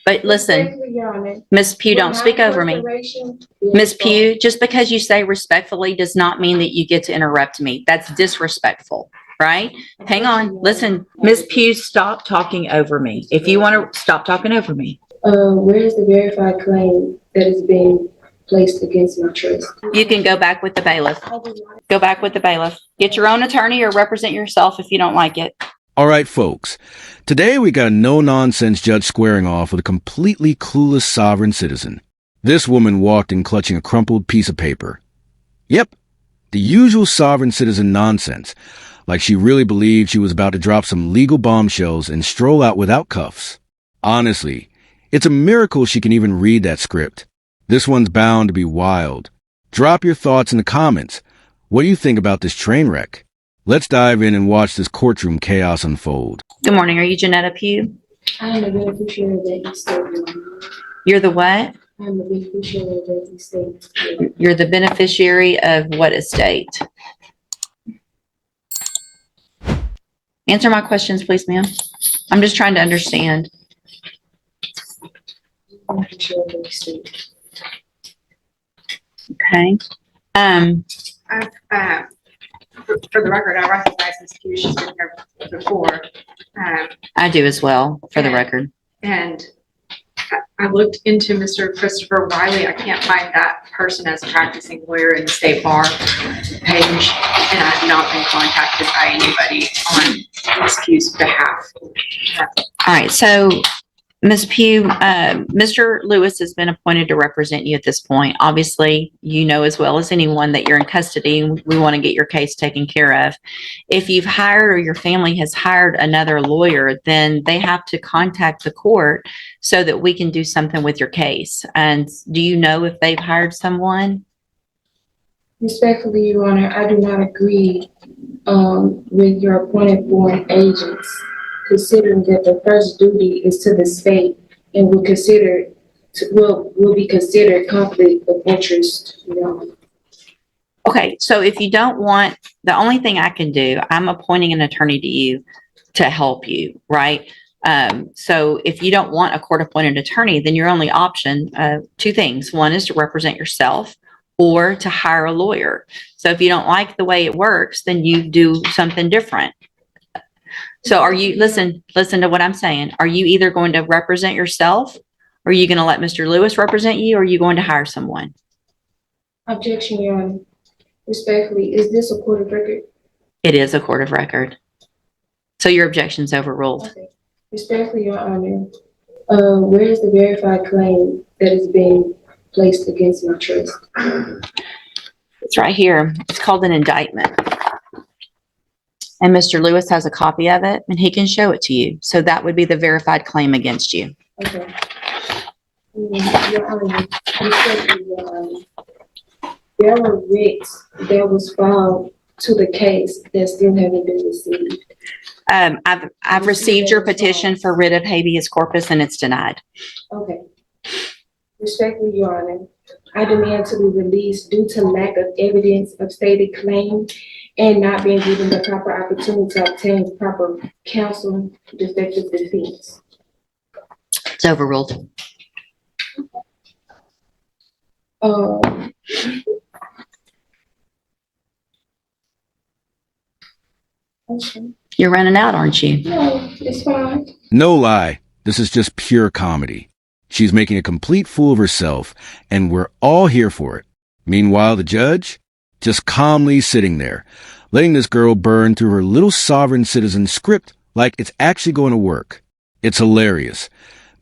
But listen, Miss Pugh, don't speak over me. Miss Pugh, just because you say respectfully does not mean that you get to interrupt me. That's disrespectful, right? Hang on. Listen, Miss Pugh, stop talking over me. If you want to stop talking over me. Where is the verified claim that is being placed against my trust? You can go back with the bailiff. Go back with the bailiff. Get your own attorney or represent yourself if you don't like it. All right, folks. Today we got a no-nonsense judge squaring off with a completely clueless sovereign citizen. This woman walked in clutching a crumpled piece of paper. Yep, the usual sovereign citizen nonsense, like she really believed she was about to drop some legal bombshells and stroll out without cuffs. Honestly, it's a miracle she can even read that script. This one's bound to be wild. Drop your thoughts in the comments. What do you think about this train wreck? Let's dive in and watch this courtroom chaos unfold. Good morning. Are you Janetta Pugh? I am the beneficiary of that estate. You're the what? I am the beneficiary of that estate. You're the beneficiary of what estate? Answer my questions, please, ma'am. I'm just trying to understand. Beneficiary of that estate. Okay. For the record, I recognize Ms. Pugh. She's been here before. I do as well, for the record. And I looked into Mr. Christopher Wiley. I can't find that person as a practicing lawyer in the state bar page, and I have not been contacted by anybody on Ms. Pugh's behalf. All right. So, Ms. Pugh, Mr. Lewis has been appointed to represent you at this point. Obviously, you know as well as anyone that you're in custody and we want to get your case taken care of. If you've hired or your family has hired another lawyer, then they have to contact the court so that we can do something with your case. And do you know if they've hired someone? Respectfully, Your Honor, I do not agree with your appointed foreign agents, considering that the first duty is to the state and will be considered conflict of interest. You know? Okay, so if you don't want, the only thing I can do, I'm appointing an attorney to you to help you, right? So if you don't want a court-appointed attorney, then your only option, two things. One is to represent yourself or to hire a lawyer. So if you don't like the way it works, then you do something different. So are you, listen to what I'm saying. Are you either going to represent yourself, or are you going to let Mr. Lewis represent you, or are you going to hire someone? Objection, Your Honor. Respectfully, is this a court of record? It is a court of record. So your objection's overruled. Okay. Respectfully, Your Honor, where is the verified claim that is being placed against my trust? It's right here. It's called an indictment. And Mr. Lewis has a copy of it, and he can show it to you. So that would be the verified claim against you. Okay. Your Honor, respectfully, Your Honor, there were writs that was filed to the case that still haven't been received. I've received your petition for writ of habeas corpus, and it's denied. Okay. Respectfully, Your Honor, I demand to be released due to lack of evidence of stated claim and not being given the proper opportunity to obtain proper counsel to effective defense. It's overruled. Okay. You're running out, aren't you? No, it's fine. No lie, this is just pure comedy. She's making a complete fool of herself, and we're all here for it. Meanwhile, the judge, just calmly sitting there, letting this girl burn through her little sovereign citizen script like it's actually going to work. It's hilarious.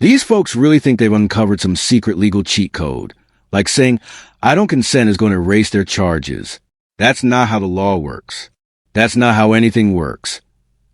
These folks really think they've uncovered some secret legal cheat code, like saying, "I don't consent" is going to erase their charges. That's not how the law works. That's not how anything works.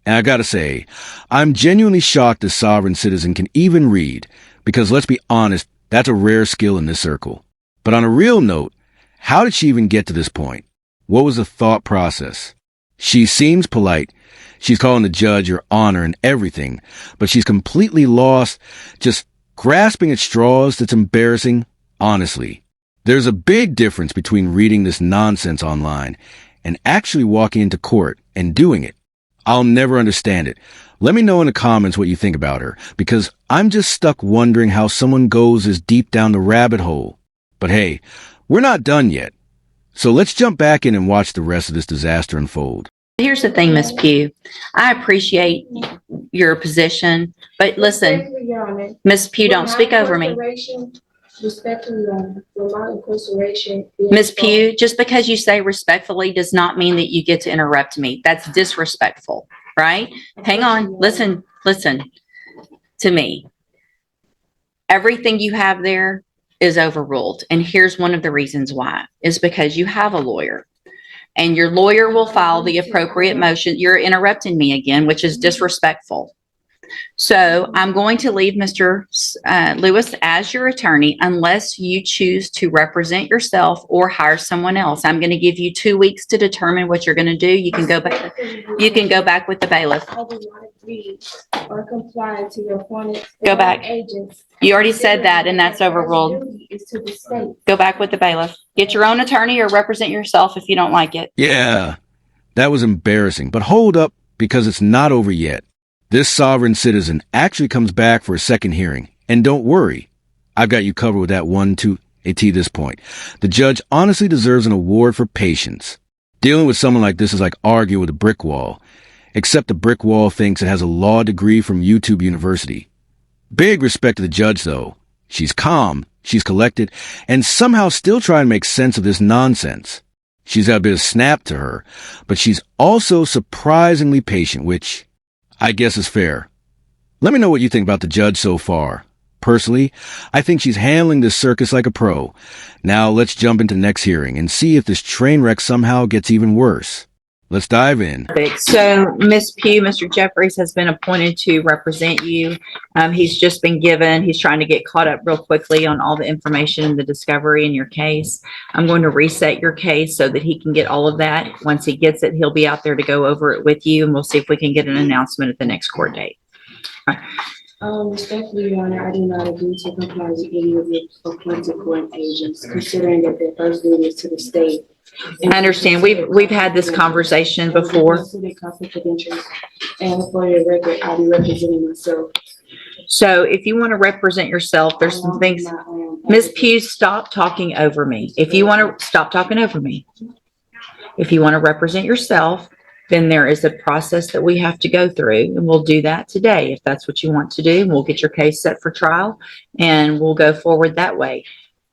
And I gotta say, I'm genuinely shocked this sovereign citizen can even read, because let's be honest, that's a rare skill in this circle. But on a real note, how did she even get to this point? What was the thought process? She seems polite. She's calling the judge Your Honor and everything, but she's completely lost, just grasping at straws. That's embarrassing. Honestly, there's a big difference between reading this nonsense online and actually walking into court and doing it. I'll never understand it, Let me know in the comments what you think about her, because I'm just stuck wondering how someone goes as deep down the rabbit hole. But hey, we're not done yet. So let's jump back in and watch the rest of this disaster unfold. Here's the thing, Miss Pugh. I appreciate your position, but listen, Respectfully, Your Honor, Miss Pugh, don't with my speak over me. incarceration- Respectfully, Your Honor, with my incarceration. Miss Pugh, just because you say respectfully does not mean that you get to interrupt me. That's disrespectful, right? Hang on, listen to me. Everything you have there is overruled. And here's one of the reasons why, is because you have a lawyer. And your lawyer will file the appropriate motion. You're interrupting me again, which is disrespectful. So I'm going to leave Mr. Lewis as your attorney unless you choose to represent yourself or hire someone else. I'm going to give you 2 weeks to determine what you're going to do. You can go back. You can go back with the bailiff. I do not agree or comply to your appointed. Go back. Agents. You already said that, and that's overruled. Is to the state. Go back with the bailiff. Get your own attorney or represent yourself if you don't like it. Yeah, that was embarrassing. But hold up, because it's not over yet. This sovereign citizen actually comes back for a second hearing. And don't worry, I've got you covered with that one to a T this point. The judge honestly deserves an award for patience. Dealing with someone like this is like arguing with a brick wall. Except the brick wall thinks it has a law degree from YouTube University. Big respect to the judge, though. She's calm, she's collected, and somehow still trying to make sense of this nonsense. She's got a bit of snap to her, but she's also surprisingly patient, which I guess is fair. Let me know what you think about the judge so far. Personally, I think she's handling this circus like a pro. Now let's jump into the next hearing and see if this train wreck somehow gets even worse. Let's dive in. So, Miss Pugh, Mr. Jeffries has been appointed to represent you. He's trying to get caught up real quickly on all the information and the discovery in your case. I'm going to reset your case so that he can get all of that. Once he gets it, he'll be out there to go over it with you, and we'll see if we can get an announcement at the next court date. Respectfully, Your Honor, I do not agree to comply with any of your appointed court agents, considering that their first duty is to the state. I understand. We've had this conversation before. Confidential. And for your record, I'll be representing myself. So if you want to represent yourself, there's some things. Ms. Pugh, stop talking over me. If you want to stop talking over me. If you want to represent yourself, then there is a process that we have to go through, and we'll do that today. If that's what you want to do, we'll get your case set for trial and we'll go forward that way.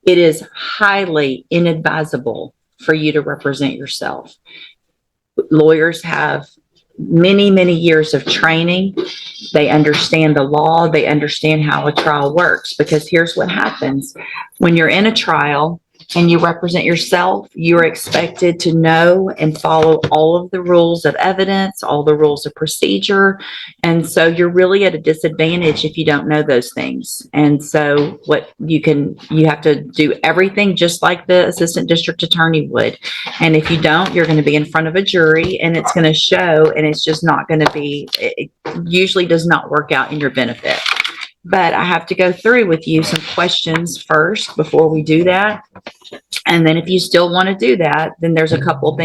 It is highly inadvisable for you to represent yourself. Lawyers have many, many years of training. They understand the law. They understand how a trial works, because here's what happens. When you're in a trial and you represent yourself, you're expected to know and follow all of the rules of evidence, all the rules of procedure. And so you're really at a disadvantage if you don't know those things. And so you have to do everything just like the assistant district attorney would. And if you don't, you're going to be in front of a jury and it's going to show, and it's just not going to be, it usually does not work out in your benefit. But I have to go through with you some questions first before we do that. And then if you still want to do that, then there's a couple of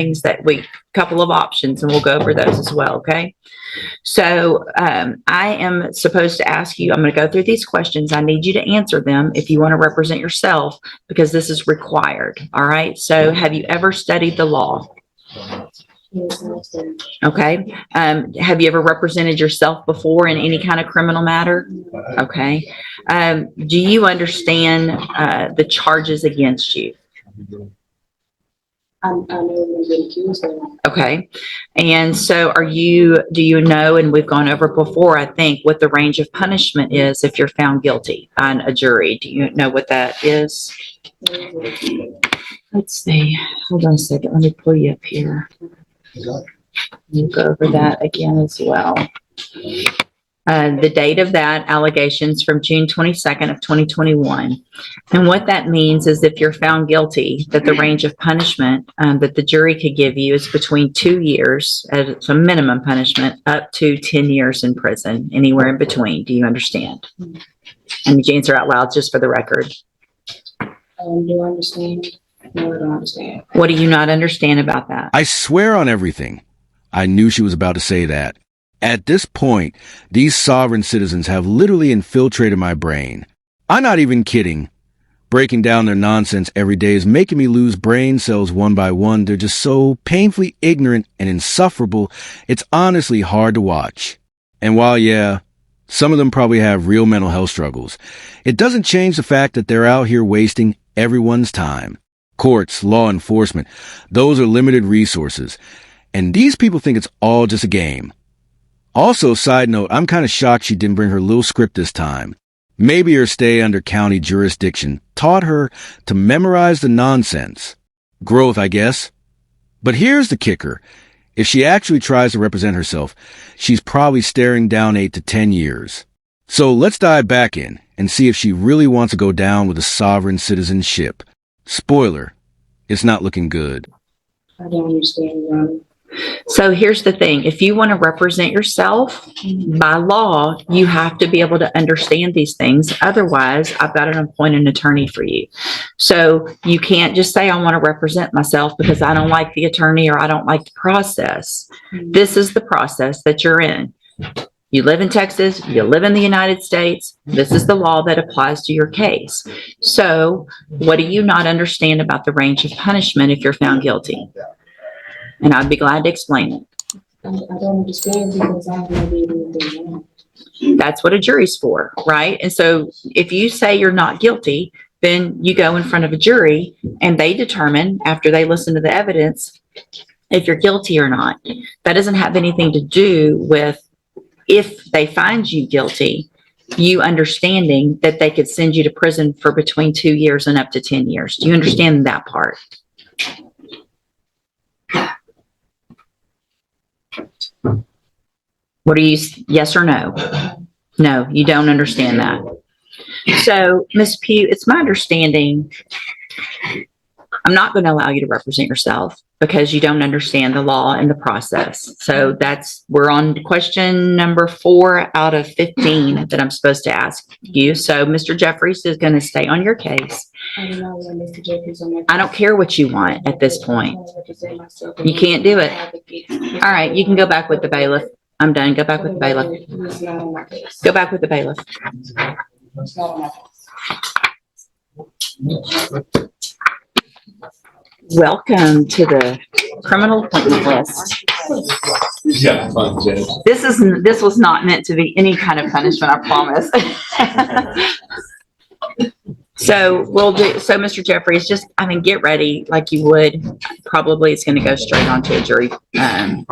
couple of options, and we'll go over those as well. Okay. So I am supposed to ask you, I'm going to go through these questions. I need you to answer them if you want to represent yourself, because this is required. All right. So have you ever studied the law? Okay. Have you ever represented yourself before in any kind of criminal matter? Okay. Do you understand the charges against you? I know we've been accused of. Okay. And so do you know, and we've gone over before, I think, what the range of punishment is if you're found guilty on a jury? Do you know what that is? Let's see. Hold on a second. Let me pull you up here. We'll go over that again as well. The date of that allegations from June 22nd of 2021. And what that means is if you're found guilty, that the range of punishment that the jury could give you is between 2 years as a minimum punishment up to 10 years in prison, anywhere in between. Do you understand? And you answer out loud just for the record. Do I understand? No, I don't understand. What do you not understand about that? I swear on everything. I knew she was about to say that. At this point, these sovereign citizens have literally infiltrated my brain. I'm not even kidding. Breaking down their nonsense every day is making me lose brain cells one by one. They're just so painfully ignorant and insufferable, it's honestly hard to watch. And while, yeah, some of them probably have real mental health struggles, it doesn't change the fact that they're out here wasting everyone's time. Courts, law enforcement, those are limited resources. And these people think it's all just a game. Also, side note, I'm kind of shocked she didn't bring her little script this time. Maybe her stay under county jurisdiction taught her to memorize the nonsense. Growth, I guess. But here's the kicker. If she actually tries to represent herself, she's probably staring down 8 to 10 years. So let's dive back in and see if she really wants to go down with a sovereign citizenship. Spoiler, it's not looking good. I don't understand, Your Honor. So here's the thing. If you want to represent yourself, by law, you have to be able to understand these things. Otherwise, I've got to appoint an attorney for you. So you can't just say, I want to represent myself because I don't like the attorney or I don't like the process. This is the process that you're in. You live in Texas, you live in the United States. This is the law that applies to your case. So what do you not understand about the range of punishment if you're found guilty? And I'd be glad to explain it. I don't understand because I haven't did anything wrong. That's what a jury's for, right? And so if you say you're not guilty, then you go in front of a jury and they determine after they listen to the evidence if you're guilty or not. That doesn't have anything to do with if they find you guilty, you understanding that they could send you to prison for between 2 years and up to 10 years. Do you understand that part? What are you, yes or no? No, you don't understand that. So, Ms. Pugh, it's my understanding, I'm not going to allow you to represent yourself because you don't understand the law and the process. So we're on question number 4 out of 15 that I'm supposed to ask you. So Mr. Jeffries is going to stay on your case. I do not want Mr. Jeffries on my case. I don't care what you want at this point. I want to represent myself. You can't do it. All right, you can go back with the bailiff. I'm done. Go back with the bailiff. He's not on my case. Go back with the bailiff. He's not on my case. Welcome to the criminal appointment list. Yeah, fun, Judge. This was not meant to be any kind of punishment, I promise. So Mr. Jeffries, just, get ready like you would. Probably it's going to go straight onto a jury. And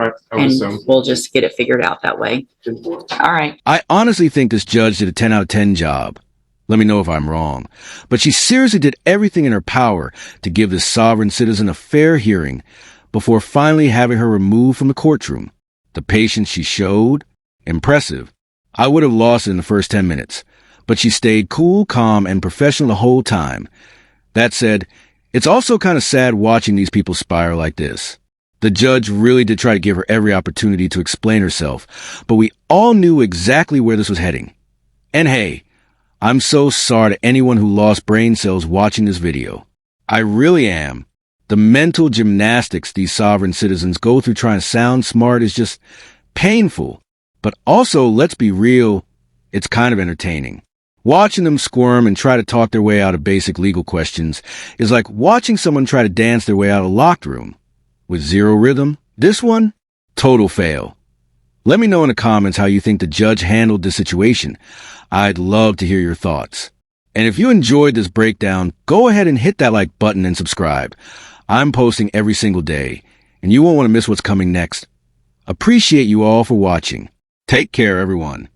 we'll just get it figured out that way. All right. I honestly think this judge did a 10 out of 10 job. Let me know if I'm wrong. But she seriously did everything in her power to give this sovereign citizen a fair hearing before finally having her removed from the courtroom. The patience she showed, impressive. I would have lost it in the first 10 minutes, but she stayed cool, calm, and professional the whole time. That said, it's also kind of sad watching these people spiral like this. The judge really did try to give her every opportunity to explain herself, but we all knew exactly where this was heading. And hey, I'm so sorry to anyone who lost brain cells watching this video. I really am. The mental gymnastics these sovereign citizens go through trying to sound smart is just painful. But also, let's be real, it's kind of entertaining. Watching them squirm and try to talk their way out of basic legal questions is like watching someone try to dance their way out of a locked room. With zero rhythm, this one, total fail. Let me know in the comments how you think the judge handled the situation. I'd love to hear your thoughts. And if you enjoyed this breakdown, go ahead and hit that like button and subscribe. I'm posting every single day, and you won't want to miss what's coming next. Appreciate you all for watching. Take care, everyone.